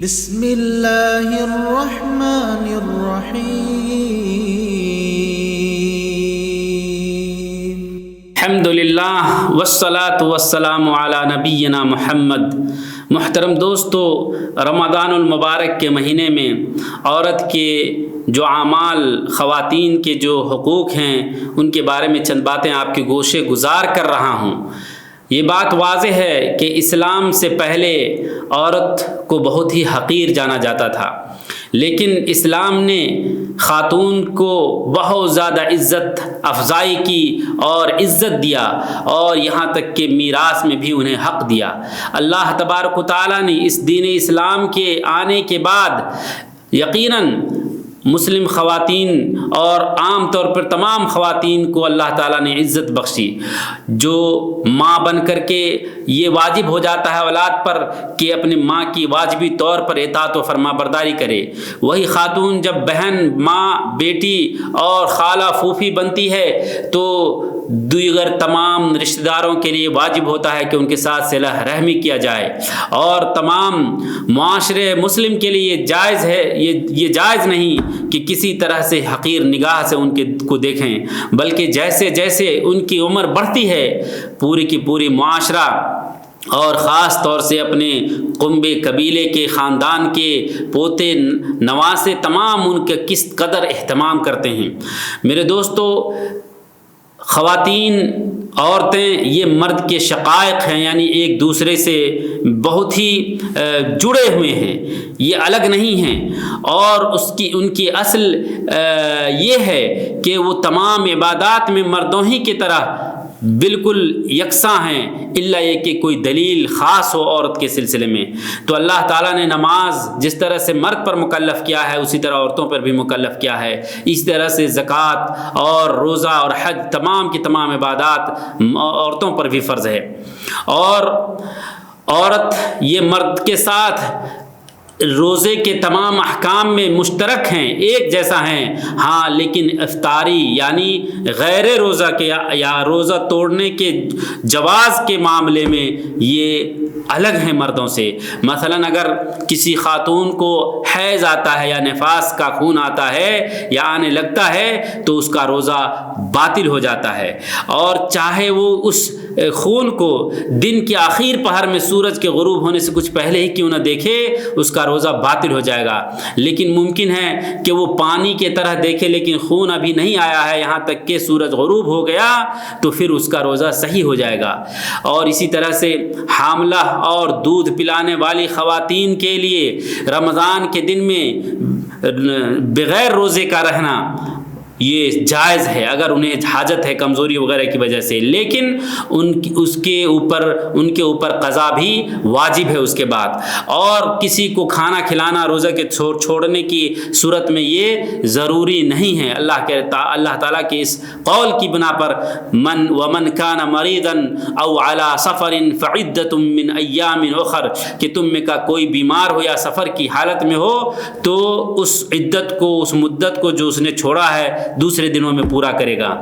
بسم اللہ الرحمن الرحیم۔ الحمدللہ والصلاة والسلام علی نبینا محمد۔ محترم دوستو، رمضان المبارک کے مہینے میں عورت کے جو اعمال، خواتین کے جو حقوق ہیں، ان کے بارے میں چند باتیں آپ کے گوشے گزار کر رہا ہوں۔ یہ بات واضح ہے کہ اسلام سے پہلے عورت کو بہت ہی حقیر جانا جاتا تھا، لیکن اسلام نے خاتون کو بہت زیادہ عزت افزائی کی اور عزت دیا، اور یہاں تک کہ میراث میں بھی انہیں حق دیا۔ اللہ تبارک و تعالیٰ نے اس دین اسلام کے آنے کے بعد یقیناً مسلم خواتین اور عام طور پر تمام خواتین کو اللہ تعالیٰ نے عزت بخشی۔ جو ماں بن کر کے یہ واجب ہو جاتا ہے اولاد پر کہ اپنی ماں کی واجبی طور پر اطاعت و فرما برداری کرے، وہی خاتون جب بہن، ماں، بیٹی اور خالہ، پھوپھی بنتی ہے تو دیگر تمام رشتہ داروں کے لیے واجب ہوتا ہے کہ ان کے ساتھ صلہ رحمی کیا جائے، اور تمام معاشرے مسلم کے لیے جائز ہے، یہ جائز نہیں کہ کسی طرح سے حقیر نگاہ سے ان کو دیکھیں، بلکہ جیسے جیسے ان کی عمر بڑھتی ہے پوری کی پوری معاشرہ اور خاص طور سے اپنے قنبے قبیلے کے خاندان کے پوتے نواسے تمام ان کے کس قدر اہتمام کرتے ہیں۔ میرے دوستو، خواتین، عورتیں یہ مرد کے شقائق ہیں، یعنی ایک دوسرے سے بہت ہی جڑے ہوئے ہیں، یہ الگ نہیں ہیں، اور ان کی اصل یہ ہے کہ وہ تمام عبادات میں مردوں ہی کی طرح بالکل یکساں ہیں، الا یہ کہ کوئی دلیل خاص ہو عورت کے سلسلے میں۔ تو اللہ تعالیٰ نے نماز جس طرح سے مرد پر مکلف کیا ہے اسی طرح عورتوں پر بھی مکلف کیا ہے، اس طرح سے زکوٰۃ اور روزہ اور حج تمام کی تمام عبادات عورتوں پر بھی فرض ہے، اور عورت یہ مرد کے ساتھ روزے کے تمام احکام میں مشترک ہیں، ایک جیسا ہیں، ہاں لیکن افطاری یعنی غیر روزہ کے یا روزہ توڑنے کے جواز کے معاملے میں یہ الگ ہیں مردوں سے۔ مثلا اگر کسی خاتون کو حیض آتا ہے یا نفاس کا خون آتا ہے یا آنے لگتا ہے تو اس کا روزہ باطل ہو جاتا ہے، اور چاہے وہ اس خون کو دن کے آخر پہر میں سورج کے غروب ہونے سے کچھ پہلے ہی کیوں نہ دیکھے، اس کا روزہ باطل ہو جائے گا۔ لیکن ممکن ہے کہ وہ پانی کے طرح دیکھے لیکن خون ابھی نہیں آیا ہے، یہاں تک کہ سورج غروب ہو گیا تو پھر اس کا روزہ صحیح ہو جائے گا۔ اور اسی طرح سے حاملہ اور دودھ پلانے والی خواتین کے لیے رمضان کے دن میں بغیر روزے کا رہنا یہ جائز ہے اگر انہیں حاجت ہے کمزوری وغیرہ کی وجہ سے، لیکن ان کے اوپر قضا بھی واجب ہے اس کے بعد۔ اور کسی کو کھانا کھلانا روزہ کے چھوڑنے کی صورت میں یہ ضروری نہیں ہے۔ اللہ تعالیٰ کے اس قول کی بنا پر ومن کان مریضا او علی سفر فعدۃ من ایام اخر، کہ تم میں کا کوئی بیمار ہو یا سفر کی حالت میں ہو تو اس عدت کو، اس مدت کو جو اس نے چھوڑا ہے دوسرے دنوں میں پورا کرے گا۔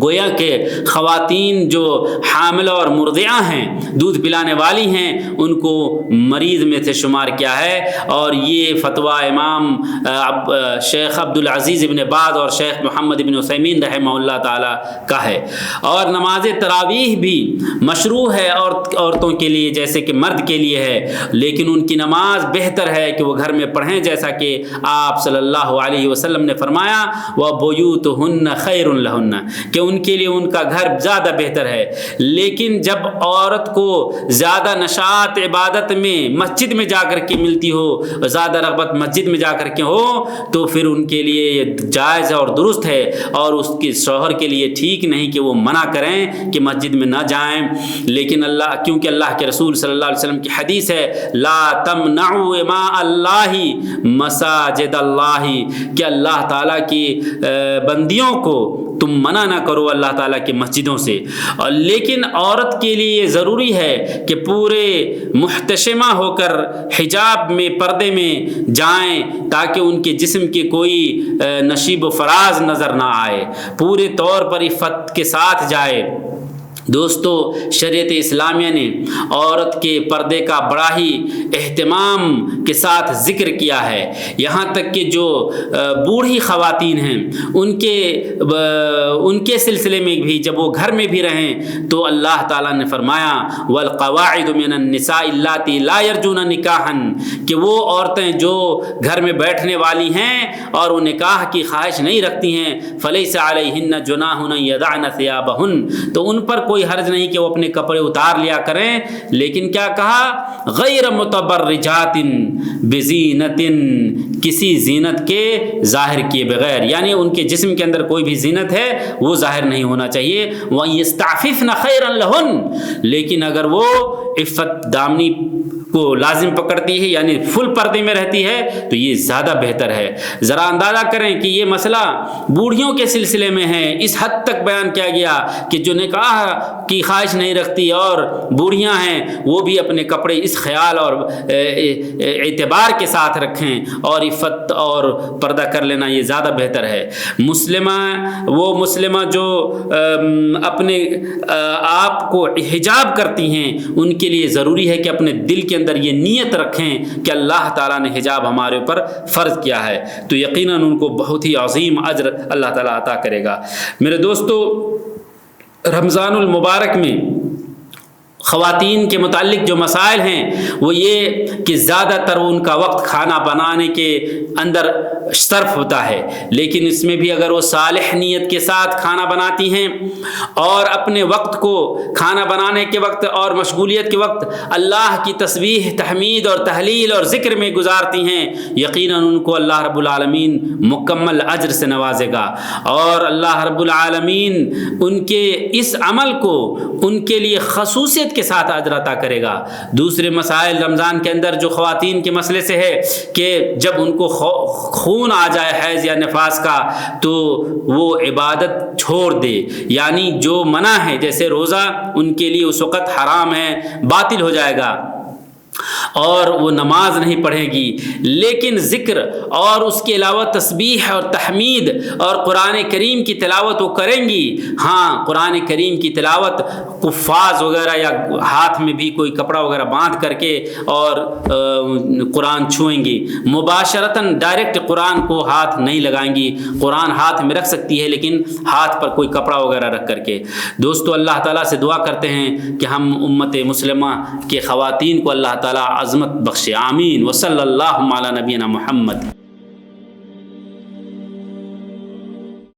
گویا کہ خواتین جو حاملہ اور مرضعہ ہیں، دودھ پلانے والی ہیں، ان کو مریض میں سے شمار کیا ہے، اور یہ فتویٰ امام شیخ عبدالعزیز ابن باز اور شیخ محمد ابن عثیمین رحمہ اللہ تعالیٰ کا ہے۔ اور نماز تراویح بھی مشروع ہے عورتوں کے لیے جیسے کہ مرد کے لیے ہے، لیکن ان کی نماز بہتر ہے کہ وہ گھر میں پڑھیں، جیسا کہ آپ صلی اللہ علیہ وسلم نے فرمایا وَبُيُوتُهُنَّ خَيْرٌ لَهُنَّ، کہ ان کے لیے ان کا گھر زیادہ بہتر ہے۔ لیکن جب عورت کو زیادہ نشاط عبادت میں مسجد میں جا کر کے ملتی ہو، زیادہ رغبت مسجد میں جا کر کے ہو، تو پھر ان کے لیے یہ جائز ہے اور درست ہے، اور اس کے شوہر کے لیے ٹھیک نہیں کہ وہ منع کریں کہ مسجد میں نہ جائیں۔ لیکن کیونکہ اللہ کے رسول صلی اللہ علیہ وسلم کی حدیث ہے لا تمنعوا اماء اللہ مساجد اللہ، کہ اللہ تعالیٰ کی بندیوں کو تم منع نہ کرو اللہ تعالیٰ کی مسجدوں سے۔ لیکن عورت کے لیے یہ ضروری ہے کہ پورے محتشمہ ہو کر حجاب میں، پردے میں جائیں، تاکہ ان کے جسم کے کوئی نشیب و فراز نظر نہ آئے، پورے طور پر عفت کے ساتھ جائے۔ دوستو شریعت اسلامیہ نے عورت کے پردے کا بڑا ہی اہتمام کے ساتھ ذکر کیا ہے، یہاں تک کہ جو بوڑھی خواتین ہیں ان کے سلسلے میں بھی جب وہ گھر میں بھی رہیں تو اللہ تعالیٰ نے فرمایا والقواعد من النساء اللاتي لا يرجون نکاحا، کہ وہ عورتیں جو گھر میں بیٹھنے والی ہیں اور وہ نکاح کی خواہش نہیں رکھتی ہیں فلیس علیہن جناح ان یضعن ثیابہن، تو ان پر کوئی حرج نہیں کہ وہ اپنے کپڑے اتار لیا کریں، لیکن کیا کہا غیر متبرجات بزینت، کسی زینت کے ظاہر کیے بغیر، یعنی ان کے جسم کے اندر کوئی بھی زینت ہے وہ ظاہر نہیں ہونا چاہیے، وَيَسْتَعْفِفْنَ خَيْرًا لَهُنْ، لیکن اگر وہ عفت دامنی کو لازم پکڑتی ہے یعنی فل پردے میں رہتی ہے تو یہ زیادہ بہتر ہے۔ ذرا اندازہ کریں کہ یہ مسئلہ بوڑھیوں کے سلسلے میں ہے، اس حد تک بیان کیا گیا کہ جو نکاح کی خواہش نہیں رکھتی اور بوڑھیاں ہیں وہ بھی اپنے کپڑے اس خیال اور اعتبار کے ساتھ رکھیں اور عفت اور پردہ کر لینا یہ زیادہ بہتر ہے۔ وہ مسلمہ جو اپنے آپ کو حجاب کرتی ہیں ان کے لیے ضروری ہے کہ اپنے دل کے اندر یہ نیت رکھیں کہ اللہ تعالیٰ نے حجاب ہمارے اوپر فرض کیا ہے، تو یقیناً ان کو بہت ہی عظیم اجر اللہ تعالیٰ عطا کرے گا۔ میرے دوستو، رمضان المبارک میں خواتین کے متعلق جو مسائل ہیں وہ یہ کہ زیادہ تر ان کا وقت کھانا بنانے کے اندر صرف ہوتا ہے، لیکن اس میں بھی اگر وہ صالح نیت کے ساتھ کھانا بناتی ہیں اور اپنے وقت کو کھانا بنانے کے وقت اور مشغولیت کے وقت اللہ کی تسبیح، تحمید اور تحلیل اور ذکر میں گزارتی ہیں، یقیناً ان کو اللہ رب العالمین مکمل اجر سے نوازے گا، اور اللہ رب العالمین ان کے اس عمل کو ان کے لیے خصوصیت کے ساتھ اجر عطا کرے گا۔ دوسرے مسائل رمضان کے اندر جو خواتین کے مسئلے سے ہے کہ جب ان کو خون آ جائے حیض یا نفاس کا تو وہ عبادت چھوڑ دے، یعنی جو منع ہے جیسے روزہ ان کے لیے اس وقت حرام ہے، باطل ہو جائے گا اور وہ نماز نہیں پڑھے گی، لیکن ذکر اور اس کے علاوہ تسبیح اور تحمید اور قرآن کریم کی تلاوت وہ کریں گی۔ ہاں، قرآن کریم کی تلاوت قفاز وغیرہ یا ہاتھ میں بھی کوئی کپڑا وغیرہ باندھ کر کے اور قرآن چھوئیں گی، مباشرتاً ڈائریکٹ قرآن کو ہاتھ نہیں لگائیں گی، قرآن ہاتھ میں رکھ سکتی ہے لیکن ہاتھ پر کوئی کپڑا وغیرہ رکھ کر کے۔ دوستو، اللہ تعالیٰ سے دعا کرتے ہیں کہ ہم امت مسلمہ کے خواتین کو اللہ تعالیٰ عظمت بخشے، آمین۔ وصلی اللہ علی نبینا محمد۔